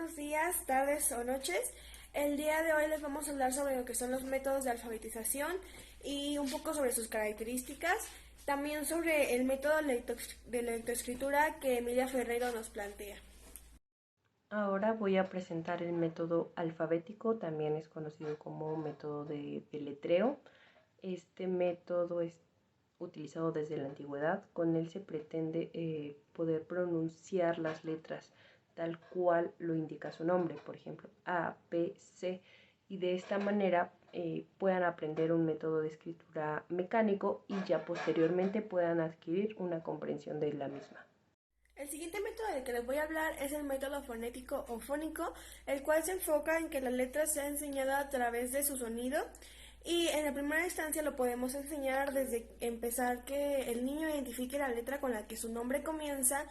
buenos días, tardes o noches. El día de hoy les vamos a hablar sobre lo que son los métodos de alfabetización y un poco sobre sus características. También sobre el método de lectoescritura que Emilia Ferrero nos plantea. Ahora voy a presentar el método alfabético, también es conocido como método de deletreo. Este método es utilizado desde la antigüedad. Con él se pretende poder pronunciar las letras tal cual lo indica su nombre, por ejemplo, A, B, C, y de esta manera puedan aprender un método de escritura mecánico y ya posteriormente puedan adquirir una comprensión de la misma. El siguiente método del que les voy a hablar es el método fonético o fónico, el cual se enfoca en que la letra sea enseñada a través de su sonido y en la primera instancia lo podemos enseñar desde empezar que el niño identifique la letra con la que su nombre comienza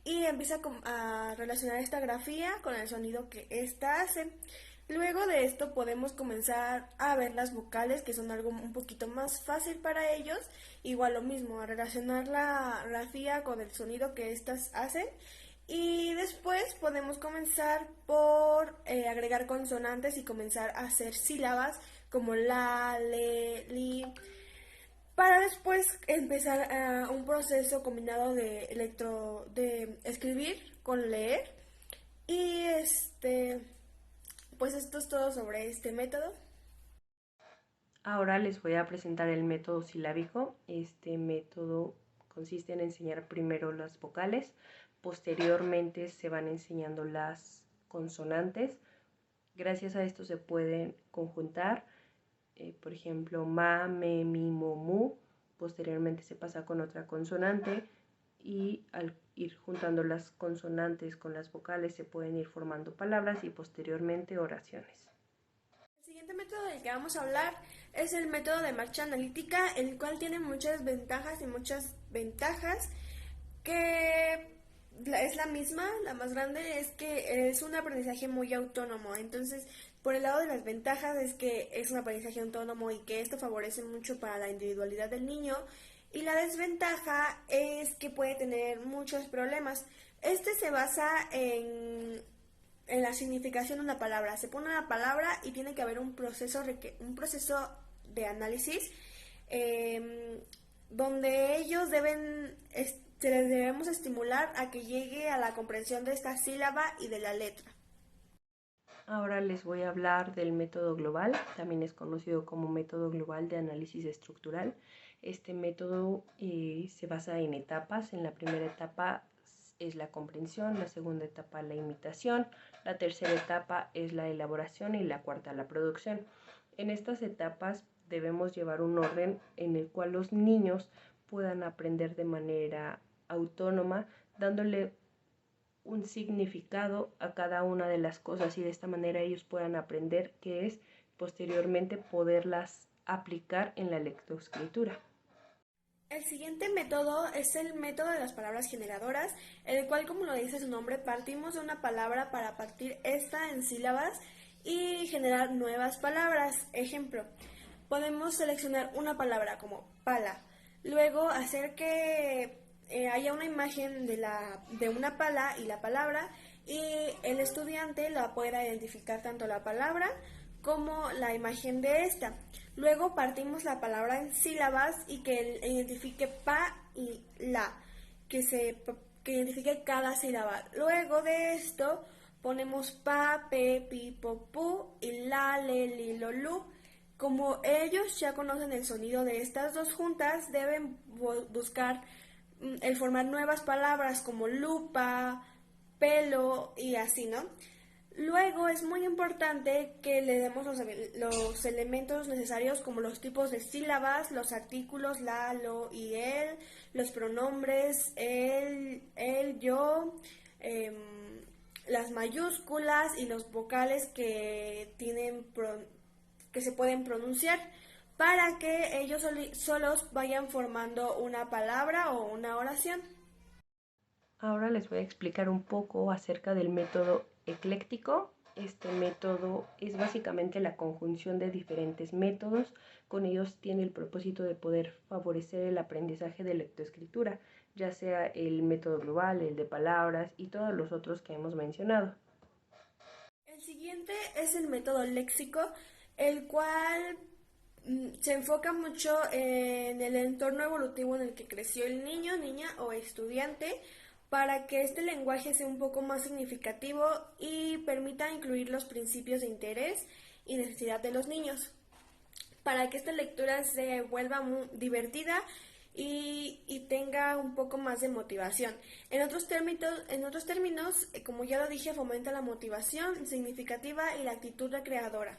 y empieza a relacionar esta grafía con el sonido que ésta hace. Luego de esto podemos comenzar a ver las vocales, que son algo un poquito más fácil para ellos. Igual lo mismo, a relacionar la grafía con el sonido que éstas hacen. Y después podemos comenzar por agregar consonantes y comenzar a hacer sílabas como la, le, li, para después empezar un proceso combinado de escribir con leer. Y pues esto es todo sobre este método. Ahora les voy a presentar el método silábico. Este método consiste en enseñar primero las vocales, posteriormente se van enseñando las consonantes. Gracias a esto se pueden conjuntar, por ejemplo, ma, me, mi, mo, mu. Posteriormente se pasa con otra consonante y al ir juntando las consonantes con las vocales se pueden ir formando palabras y posteriormente oraciones. El siguiente método del que vamos a hablar es el método de marcha analítica, el cual tiene muchas ventajas y muchas ventajas, que es la misma, la más grande es que es un aprendizaje muy autónomo. Entonces, por el lado de las ventajas es que es un aprendizaje autónomo y que esto favorece mucho para la individualidad del niño, y la desventaja es que puede tener muchos problemas. Este se basa en la significación de una palabra. Se pone una palabra y tiene que haber un proceso de análisis, donde ellos se les debemos estimular a que llegue a la comprensión de esta sílaba y de la letra. Ahora les voy a hablar del método global, también es conocido como método global de análisis estructural. Este método se basa en etapas. En la primera etapa es la comprensión, la segunda etapa la imitación, la tercera etapa es la elaboración y la cuarta la producción. En estas etapas debemos llevar un orden en el cual los niños puedan aprender de manera autónoma, dándole un significado a cada una de las cosas y de esta manera ellos puedan aprender qué es posteriormente poderlas aplicar en la lectoescritura. El siguiente método es el método de las palabras generadoras, el cual, como lo dice su nombre, partimos de una palabra para partir esta en sílabas y generar nuevas palabras. Ejemplo, podemos seleccionar una palabra como pala, luego hacer que haya una imagen de una pala y la palabra, y el estudiante la pueda identificar tanto la palabra como la imagen de esta. Luego partimos la palabra en sílabas y que él identifique pa y la, que identifique cada sílaba. Luego de esto ponemos pa, pe, pi, po, pu y la, le, li, lo, lu. Como ellos ya conocen el sonido de estas dos juntas, deben buscar el formar nuevas palabras como lupa, pelo y así, ¿no? Luego es muy importante que le demos los elementos necesarios como los tipos de sílabas, los artículos la, lo y él, los pronombres él, yo, las mayúsculas y los vocales que se pueden pronunciar, para que ellos solos vayan formando una palabra o una oración. Ahora les voy a explicar un poco acerca del método ecléctico. Este método es básicamente la conjunción de diferentes métodos. Con ellos tiene el propósito de poder favorecer el aprendizaje de lectoescritura, ya sea el método global, el de palabras y todos los otros que hemos mencionado. Siguiente es el método léxico, el cual se enfoca mucho en el entorno evolutivo en el que creció el niño, niña o estudiante para que este lenguaje sea un poco más significativo y permita incluir los principios de interés y necesidad de los niños, para que esta lectura se vuelva muy divertida y tenga un poco más de motivación. En otros términos, como ya lo dije, fomenta la motivación significativa y la actitud recreadora.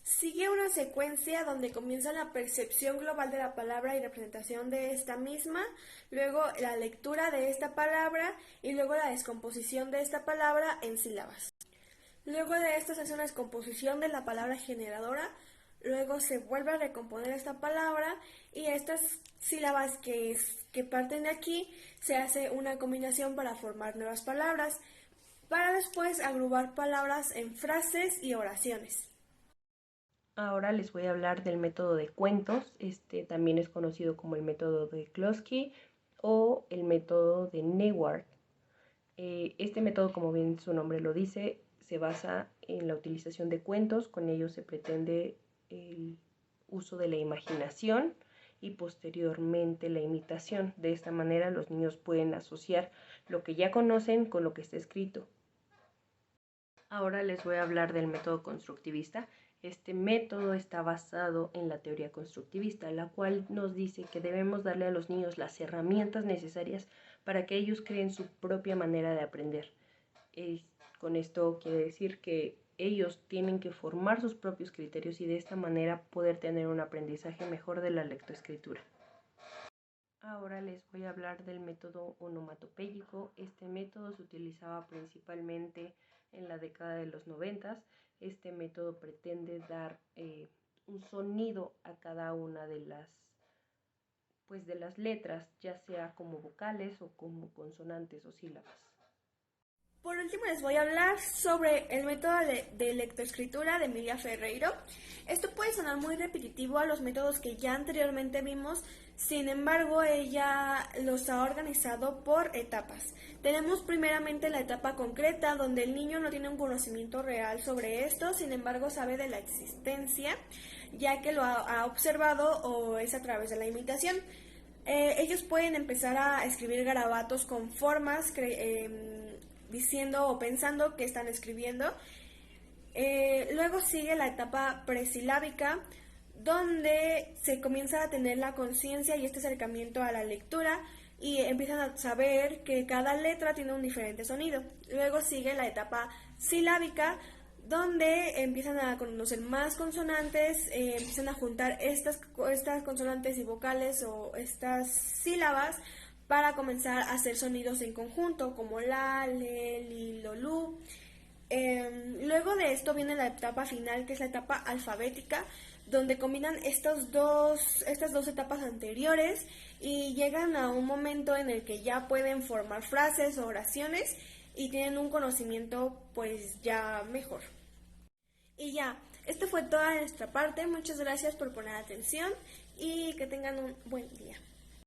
Sigue una secuencia donde comienza la percepción global de la palabra y representación de esta misma, luego la lectura de esta palabra y luego la descomposición de esta palabra en sílabas. Luego de esto se hace una descomposición de la palabra generadora, luego se vuelve a recomponer esta palabra y estas sílabas que parten de aquí se hace una combinación para formar nuevas palabras, para después agrupar palabras en frases y oraciones. Ahora les voy a hablar del método de cuentos. Este también es conocido como el método de Klossky o el método de Newart. Este método, como bien su nombre lo dice, se basa en la utilización de cuentos. Con ellos se pretende el uso de la imaginación y posteriormente la imitación. De esta manera los niños pueden asociar lo que ya conocen con lo que está escrito. Ahora les voy a hablar del método constructivista. Este método está basado en la teoría constructivista, la cual nos dice que debemos darle a los niños las herramientas necesarias para que ellos creen su propia manera de aprender. Con esto quiere decir que ellos tienen que formar sus propios criterios y de esta manera poder tener un aprendizaje mejor de la lectoescritura. Ahora les voy a hablar del método onomatopéyico. Este método se utilizaba principalmente en la década de los 90. Este método pretende dar un sonido a cada una de las letras, ya sea como vocales o como consonantes o sílabas. Por último les voy a hablar sobre el método de lectoescritura de Emilia Ferreiro. Esto puede sonar muy repetitivo a los métodos que ya anteriormente vimos, sin embargo ella los ha organizado por etapas. Tenemos primeramente la etapa concreta, donde el niño no tiene un conocimiento real sobre esto, sin embargo sabe de la existencia, ya que lo ha observado o es a través de la imitación. Ellos pueden empezar a escribir garabatos con formas diciendo o pensando que están escribiendo. Luego sigue la etapa presilábica, donde se comienza a tener la conciencia y este acercamiento a la lectura y empiezan a saber que cada letra tiene un diferente sonido. Luego sigue la etapa silábica, donde empiezan a conocer más consonantes, empiezan a juntar estas consonantes y vocales o estas sílabas para comenzar a hacer sonidos en conjunto, como la, le, li, lo, lu. Luego de esto viene la etapa final, que es la etapa alfabética, donde combinan estas dos etapas anteriores y llegan a un momento en el que ya pueden formar frases o oraciones y tienen un conocimiento pues ya mejor. Y ya, esto fue toda nuestra parte. Muchas gracias por poner atención y que tengan un buen día.